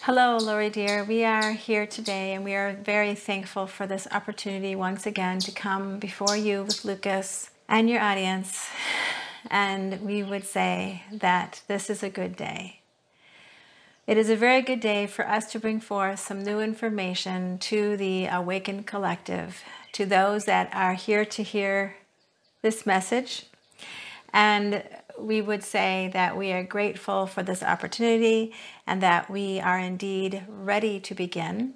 Hello, Lori dear. We are here today and we are very thankful for this opportunity once again to come before you with Lucas and your audience. And we would say that this is a good day. It is a very good day for us to bring forth some new information to the Awakened Collective, to those that are here to hear this message. And we would say that we are grateful for this opportunity and that we are indeed ready to begin.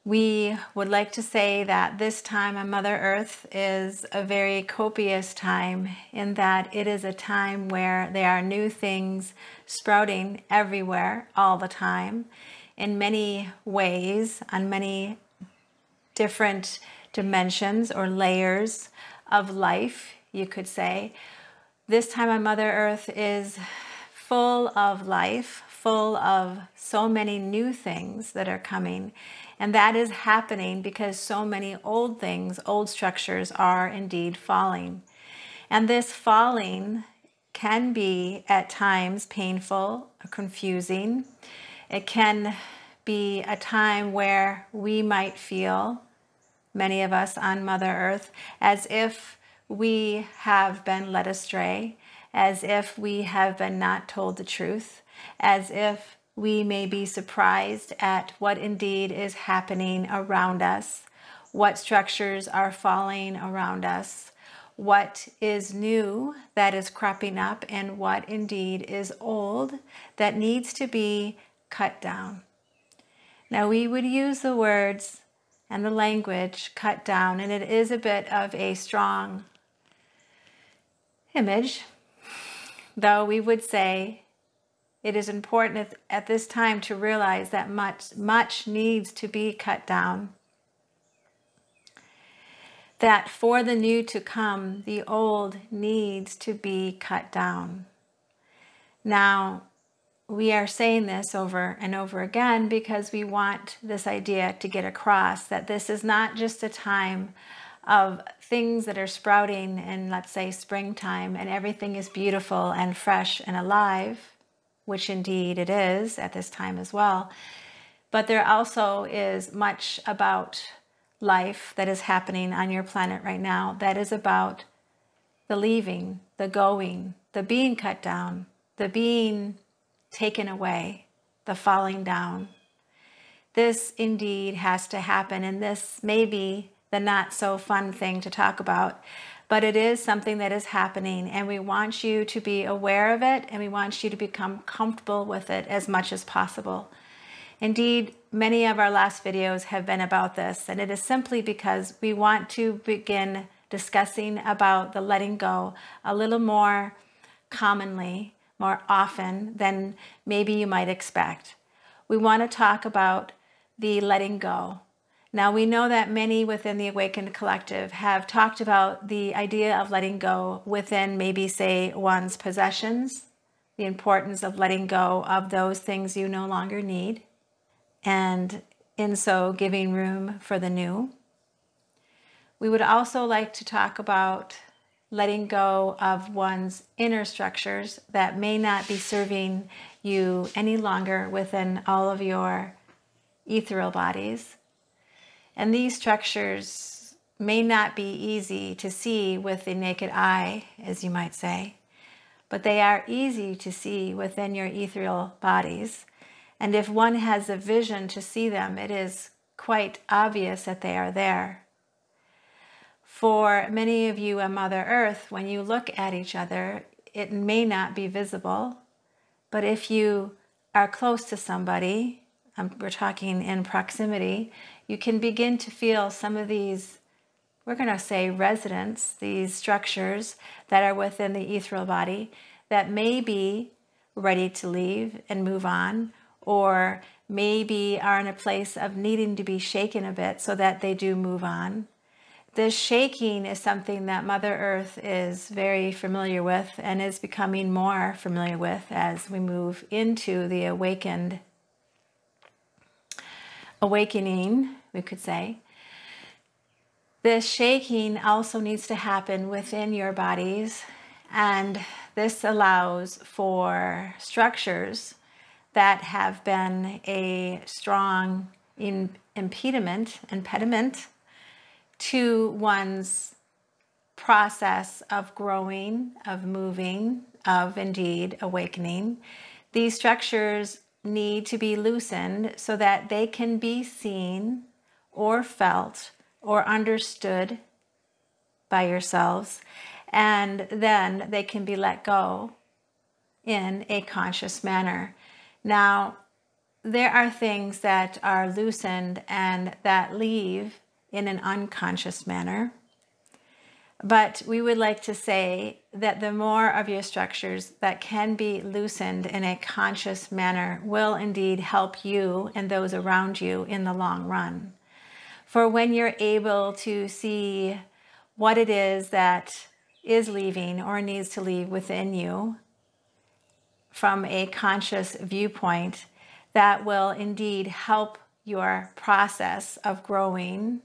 We would like to say that this time on Mother Earth is a very copious time in that it is a time where there are new things sprouting everywhere all the time in many ways, on many different dimensions or layers of life, you could say. This time on Mother Earth is full of life, full of so many new things that are coming. And that is happening because so many old things, old structures are indeed falling. And this falling can be at times painful or confusing. It can be a time where we might feel, many of us on Mother Earth, as if we have been led astray, as if we have been not told the truth, as if we may be surprised at what indeed is happening around us, what structures are falling around us, what is new that is cropping up, and what indeed is old that needs to be cut down. Now we would use the words and the language cut down, and it is a bit of a strong image, though we would say it is important at this time to realize that much needs to be cut down. That for the new to come, the old needs to be cut down. Now, we are saying this over and over again because we want this idea to get across that this is not just a time of things that are sprouting in, let's say, springtime, and everything is beautiful and fresh and alive, which indeed it is at this time as well. But there also is much about life that is happening on your planet right now that is about the leaving, the going, the being cut down, the being taken away, the falling down. This indeed has to happen, and this may be the not so fun thing to talk about, but it is something that is happening, and we want you to be aware of it, and we want you to become comfortable with it as much as possible. Indeed, many of our last videos have been about this, and it is simply because we want to begin discussing about the letting go a little more commonly, more often than maybe you might expect. We want to talk about the letting go. Now, we know that many within the Awakened Collective have talked about the idea of letting go within maybe, say, one's possessions, the importance of letting go of those things you no longer need, and in so giving room for the new. We would also like to talk about letting go of one's inner structures that may not be serving you any longer within all of your ethereal bodies. And these structures may not be easy to see with the naked eye, as you might say, but they are easy to see within your ethereal bodies. And if one has a vision to see them, it is quite obvious that they are there. For many of you on Mother Earth, when you look at each other, it may not be visible, but if you are close to somebody, we're talking in proximity, you can begin to feel some of these, we're going to say residents, these structures that are within the ethereal body that may be ready to leave and move on, or maybe are in a place of needing to be shaken a bit so that they do move on. This shaking is something that Mother Earth is very familiar with and is becoming more familiar with as we move into the awakening, we could say. This shaking also needs to happen within your bodies, and this allows for structures that have been a strong impediment to one's process of growing, of moving, of indeed awakening. These structures need to be loosened so that they can be seen or felt or understood by yourselves, and then they can be let go in a conscious manner. Now, there are things that are loosened and that leave in an unconscious manner. But we would like to say that the more of your structures that can be loosened in a conscious manner will indeed help you and those around you in the long run. For when you're able to see what it is that is leaving or needs to leave within you from a conscious viewpoint, that will indeed help your process of growing,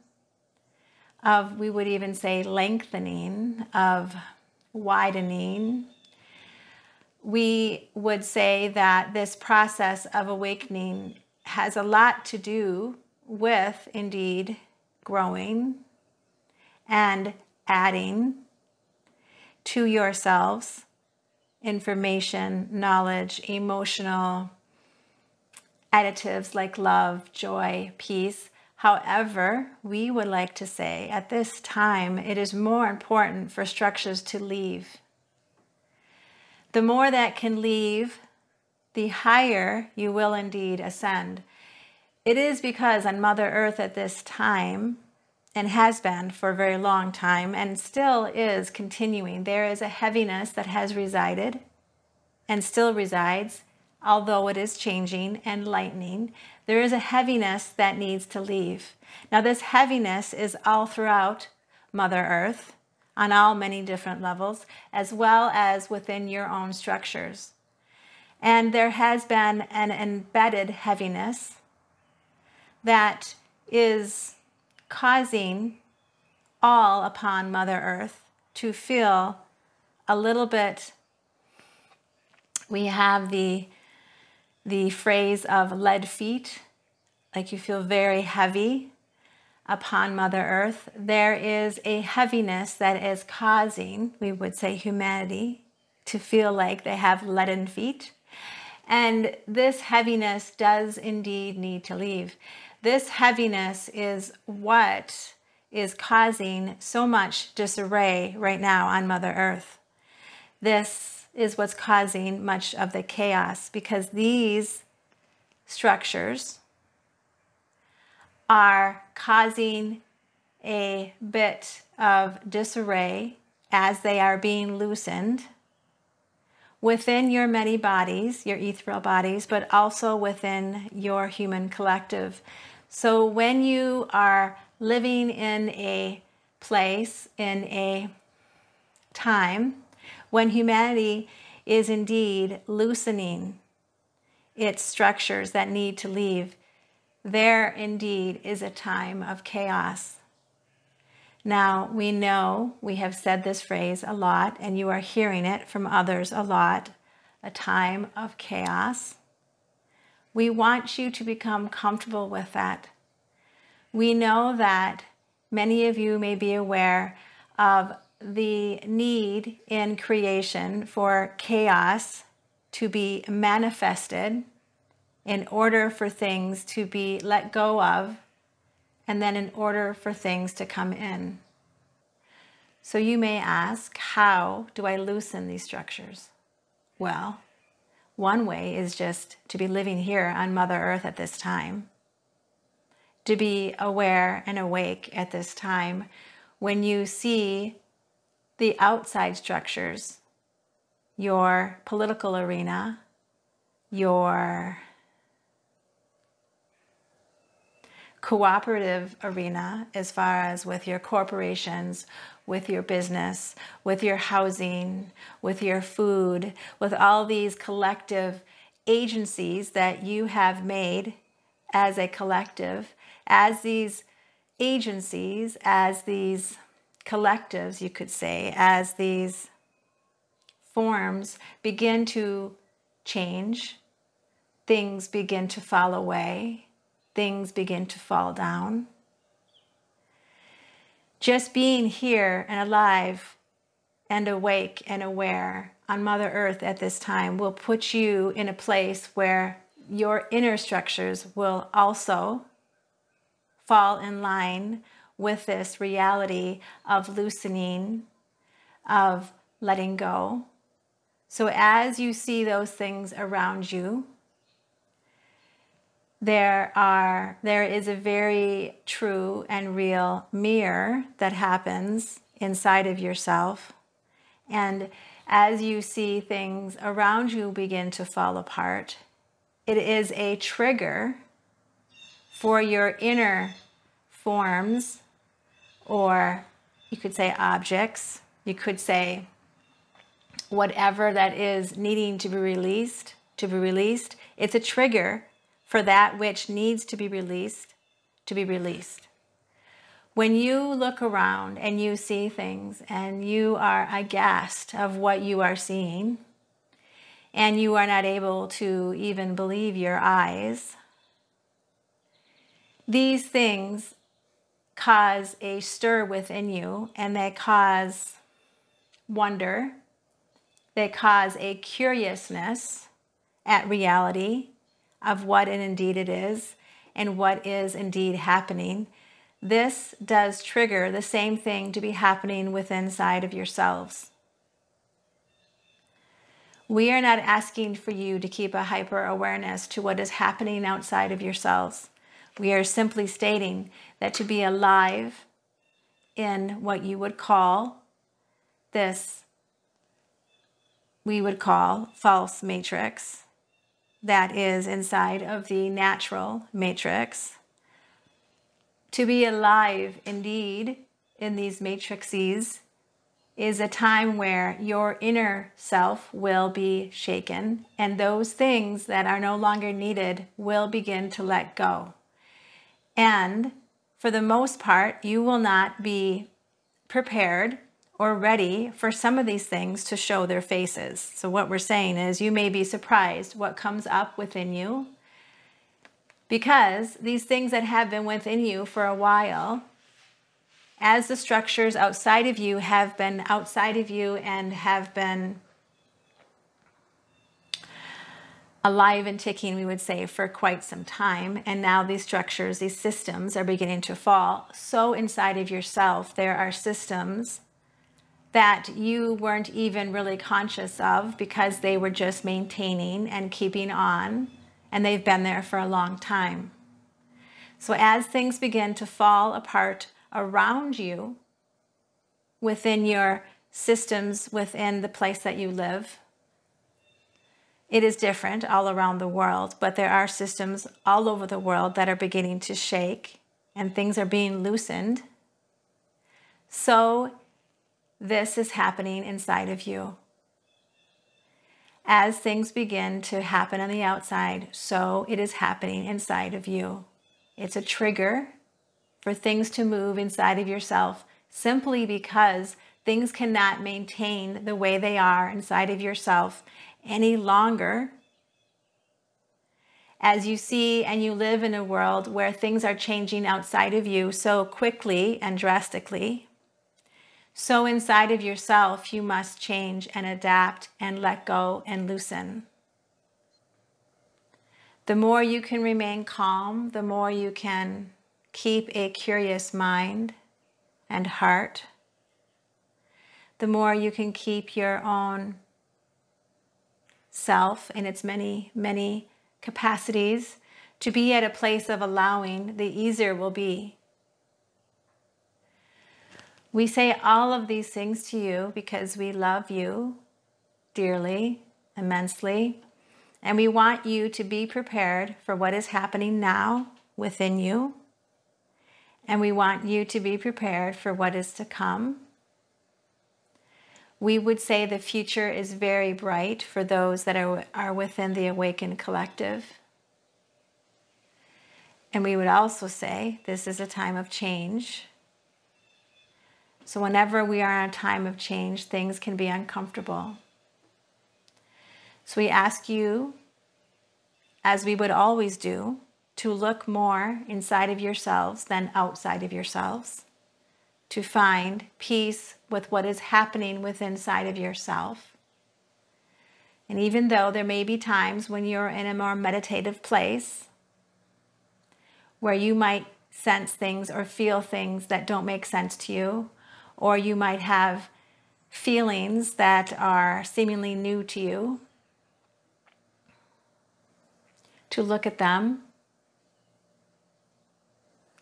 of, we would even say, lengthening, of widening. We would say that this process of awakening has a lot to do with indeed growing and adding to yourselves information, knowledge, emotional additives like love, joy, peace. However, we would like to say at this time, it is more important for structures to leave. The more that can leave, the higher you will indeed ascend. It is because on Mother Earth at this time, and has been for a very long time, and still is continuing, there is a heaviness that has resided and still resides, although it is changing and lightening. There is a heaviness that needs to leave. Now, this heaviness is all throughout Mother Earth, on all many different levels, as well as within your own structures. And there has been an embedded heaviness that is causing all upon Mother Earth to feel a little bit, we have the phrase of lead feet, like you feel very heavy upon Mother Earth. There is a heaviness that is causing, we would say, humanity to feel like they have leaden feet. And this heaviness does indeed need to leave. This heaviness is what is causing so much disarray right now on Mother Earth. This is what's causing much of the chaos, because these structures are causing a bit of disarray as they are being loosened within your many bodies, your ethereal bodies, but also within your human collective. So when you are living in a place, in a time when humanity is indeed loosening its structures that need to leave, there indeed is a time of chaos. Now, we know, we have said this phrase a lot, and you are hearing it from others a lot, a time of chaos. We want you to become comfortable with that. We know that many of you may be aware of the need in creation for chaos to be manifested in order for things to be let go of, and then in order for things to come in. So you may ask, how do I loosen these structures? Well, one way is just to be living here on Mother Earth at this time, to be aware and awake at this time when you see the outside structures, your political arena, your cooperative arena, as far as with your corporations, with your business, with your housing, with your food, with all these collective agencies that you have made as a collective. As these agencies, as these collectives, you could say, as these forms begin to change, things begin to fall away, things begin to fall down. Just being here and alive and awake and aware on Mother Earth at this time will put you in a place where your inner structures will also fall in line with this reality of loosening, of letting go. So as you see those things around you, there is a very true and real mirror that happens inside of yourself. And as you see things around you begin to fall apart, it is a trigger for your inner forms, or you could say objects, you could say whatever that is needing to be released, it's a trigger for that which needs to be released, to be released. When you look around and you see things and you are aghast of what you are seeing, and you are not able to even believe your eyes, these things cause a stir within you, and they cause wonder, they cause a curiousness at reality of what indeed it is and what is indeed happening. This does trigger the same thing to be happening within inside of yourselves. We are not asking for you to keep a hyper awareness to what is happening outside of yourselves. We are simply stating that to be alive in what you would call this, we would call false matrix, that is inside of the natural matrix. To be alive indeed in these matrices is a time where your inner self will be shaken, and those things that are no longer needed will begin to let go. And for the most part, you will not be prepared or ready for some of these things to show their faces. So what we're saying is you may be surprised what comes up within you, because these things that have been within you for a while, as the structures outside of you have been outside of you and have been alive and ticking, we would say, for quite some time, and now these structures, these systems are beginning to fall. So inside of yourself, there are systems that you weren't even really conscious of because they were just maintaining and keeping on, and they've been there for a long time. So as things begin to fall apart around you, within your systems, within the place that you live, it is different all around the world, but there are systems all over the world that are beginning to shake and things are being loosened. So this is happening inside of you. As things begin to happen on the outside, so it is happening inside of you. It's a trigger for things to move inside of yourself, simply because things cannot maintain the way they are inside of yourself any longer. As you see and you live in a world where things are changing outside of you so quickly and drastically, so inside of yourself you must change and adapt and let go and loosen. The more you can remain calm, the more you can keep a curious mind and heart, the more you can keep your own self in its many, many capacities to be at a place of allowing, the easier will be. We say all of these things to you because we love you dearly, immensely, and we want you to be prepared for what is happening now within you, and we want you to be prepared for what is to come. We would say the future is very bright for those that are within the awakened collective. And we would also say this is a time of change. So whenever we are in a time of change, things can be uncomfortable. So we ask you as we would always do, to look more inside of yourselves than outside of yourselves, to find peace with what is happening within inside of yourself. And even though there may be times when you're in a more meditative place, where you might sense things or feel things that don't make sense to you, or you might have feelings that are seemingly new to you, to look at them,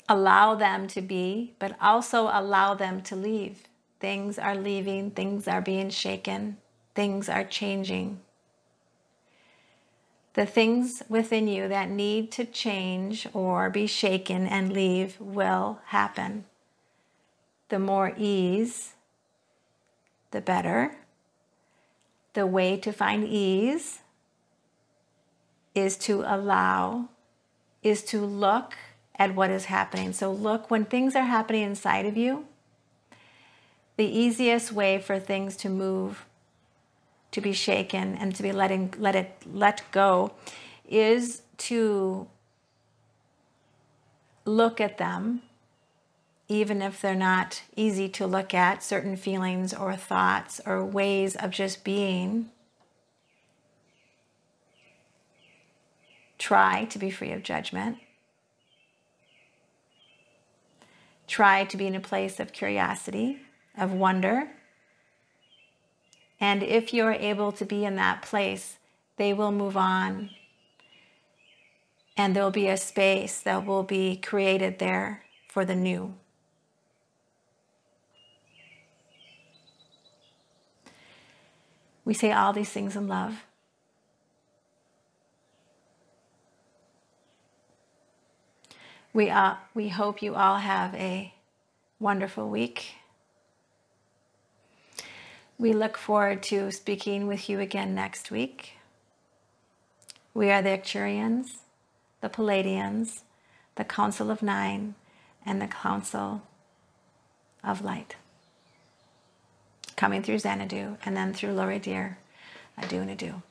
allow them to be, but also allow them to leave. Things are leaving, things are being shaken, things are changing. The things within you that need to change or be shaken and leave will happen. The more ease, the better. The way to find ease is to allow, is to look at what is happening. So look, when things are happening inside of you, the easiest way for things to move, to be shaken, and to be let go is to look at them, even if they're not easy to look at, certain feelings or thoughts or ways of just being. Try to be free of judgment. Try to be in a place of curiosity, of wonder. And if you're able to be in that place, they will move on. And there'll be a space that will be created there for the new. We say all these things in love. We hope you all have a wonderful week. We look forward to speaking with you again next week. We are the Arcturians, the Pleiadians, the Council of Nine, and the Council of Light. Coming through Xanadu and then through Lori Deer, Adu and Adu.